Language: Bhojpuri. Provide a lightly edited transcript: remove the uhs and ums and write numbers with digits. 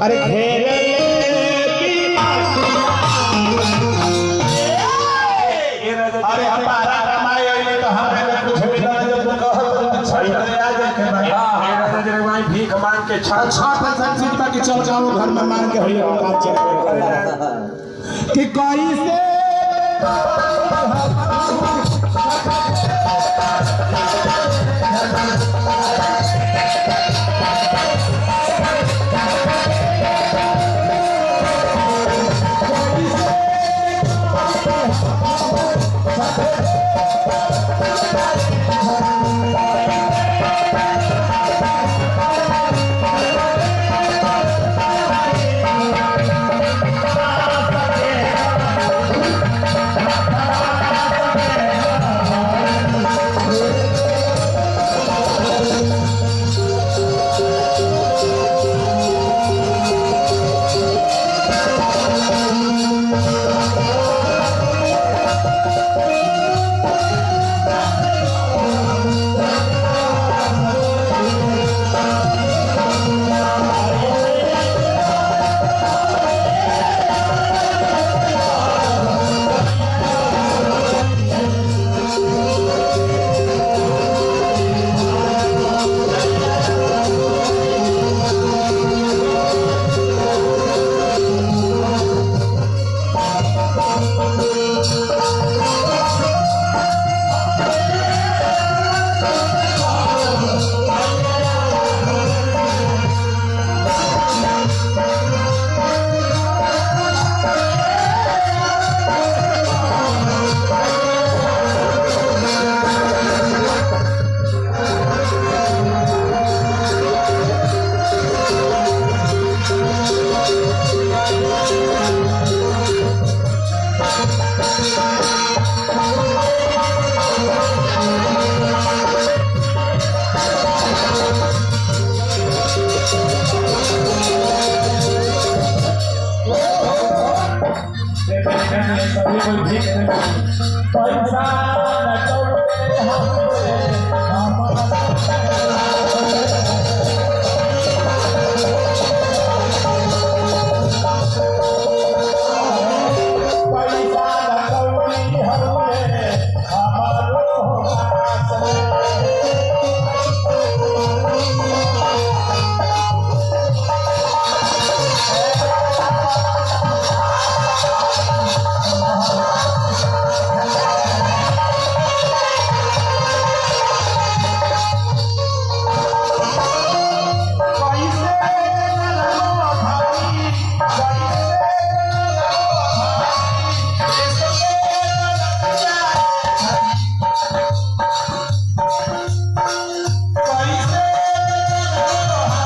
अरे घेर अरे हमारा कमाई तो हमें कुछ भी ना जब कहो सही आ जाए भाई भीख मांग के छठ संस्कृति बाकी चल जाओ घर में मांग के होइए काम चल कि कोई से पैसा